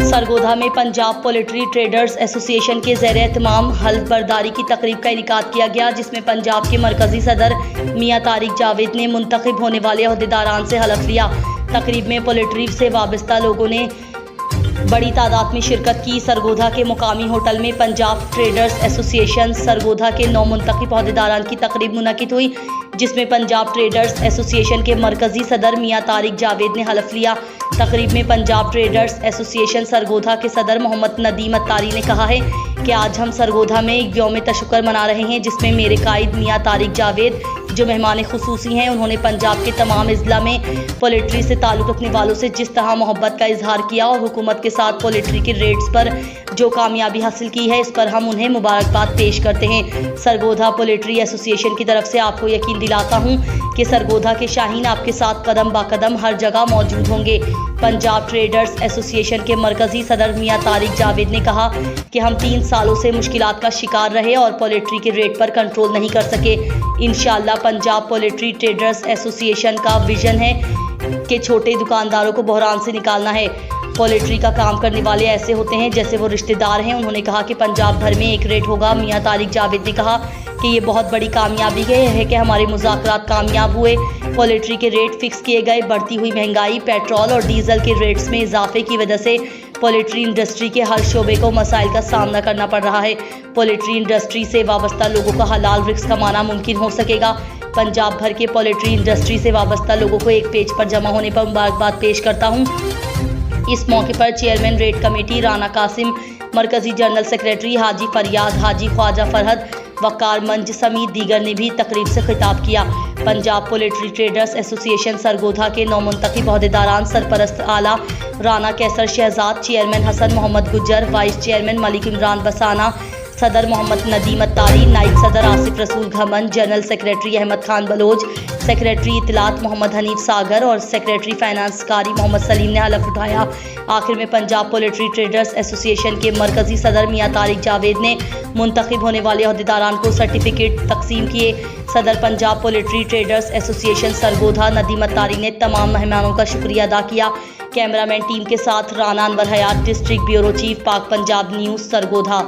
सरगोधा में Punjab poultry traders association के ज़ेर एहतमाम हल्फ बर्दारी की तकरीब का इनेकाद किया गया, जिसमें पंजाब के मरकजी सदर मियां तारिक जावेद ने मुंतखब होने वाले अहदेदारान से हलफ लिया। तकरीब में पोल्ट्री से वाबस्ता लोगों ने बड़ी तादाद में शिरकत की। सरगोधा के मुकामी होटल में पंजाब ट्रेडर्स एसोसिएशन सरगोधा के 9 मुंतखब अहदेदारान की तकरीब मुनक़िद हुई, जिसमें पंजाब ट्रेडर्स एसोसिएशन के मरकजी सदर मियां तारिक जावेद ने हलफ लिया। तकरीब में पंजाब ट्रेडर्स एसोसिएशन सरगोधा के सदर मोहम्मद नदीम अत्तारी ने कहा है कि आज हम सरगोधा में एक यौम तशक्कुर मना रहे हैं, जिसमें मेरे कायद मियां तारिक जावेद जो मेहमान खुसूसी हैं, उन्होंने पंजाब के तमाम अजला में पोल्ट्री से ताल्लुक़ रखने वालों से जिस तरह मोहब्बत का इजहार किया और हुकूमत के साथ पोल्ट्री के रेट्स पर जो कामयाबी हासिल की है, इस पर हम उन्हें मुबारकबाद पेश करते हैं। सरगोधा पोल्ट्री एसोसिएशन की तरफ से आपको यकीन दिलाता हूं कि सरगोधा के शाहीन आपके साथ कदम बा कदम हर जगह मौजूद होंगे। पंजाब ट्रेडर्स एसोसिएशन के मरकजी सदर मियां तारिक जावेद ने कहा कि हम 3 सालों से मुश्किलात का शिकार रहे और पोल्ट्री के रेट पर कंट्रोल नहीं कर सके। इंशाअल्लाह पंजाब पोल्ट्री ट्रेडर्स एसोसिएशन का विजन है कि छोटे दुकानदारों को बहरान से निकालना है। पोल्ट्री का काम करने वाले ऐसे होते हैं जैसे वो रिश्तेदार हैं। उन्होंने कहा कि पंजाब भर में एक रेट होगा। मियां तारिक जावेद ने कहा कि ये बहुत बड़ी कामयाबी है कि हमारे मुज़ाकरात कामयाब हुए। पोल्ट्री के रेट फिक्स किए गए। बढ़ती हुई महंगाई, पेट्रोल और डीजल के रेट्स में इजाफे की वजह से पोल्ट्री इंडस्ट्री के हर शोबे को मसाइल का सामना करना पड़ रहा है। पोल्ट्री इंडस्ट्री से वाबस्ता लोगों का हलाल रिस्क कमाना मुमकिन हो सकेगा। पंजाब भर के पोल्ट्री इंडस्ट्री से वाबस्ता लोगों को एक पेज पर जमा होने पर मुबारकबाद पेश करता हूँ। इस मौके पर चेयरमैन रेट कमेटी राना कासिम, मरकजी जनरल सेक्रेटरी हाजी फरियाद, हाजी ख्वाजा फरहद, वकार मंज समेत दीगर ने भी तकरीब से खिताब किया। Punjab poultry traders association Sargodha के 9 मुंतखब अहदेदारान सरपरस्त आला Rana Qaiser Shahzad, chairman Hassan Muhammad Gujjar, vice chairman Malik Imran Basana, सदर मोहम्मद नदीम अत्तारी, नाइब सदर Asif Rasool Ghuman, general secretary Ahmed Khan Baloch, secretary इतलात मोहम्मद हनीफ सागर और सेक्रेटरी फाइनेंस कारी मोहम्मद सलीम ने हलफ उठाया। आखिर में पंजाब पोल्ट्री ट्रेडर्स एसोसिएशन के मरकजी सदर मियां तारिक जावेद ने मुंतखब होने वाले अहदेदारान को सर्टिफिकेट तकसीम किए। सदर Punjab poultry traders association Sargodha Nadeem Attari ने तमाम मेहमानों का शुक्रिया अदा किया। कैमरामैन टीम के साथ राना अनवर हयात, डिस्ट्रिक्ट ब्यूरो चीफ, पाक पंजाब न्यूज़, सरगोधा।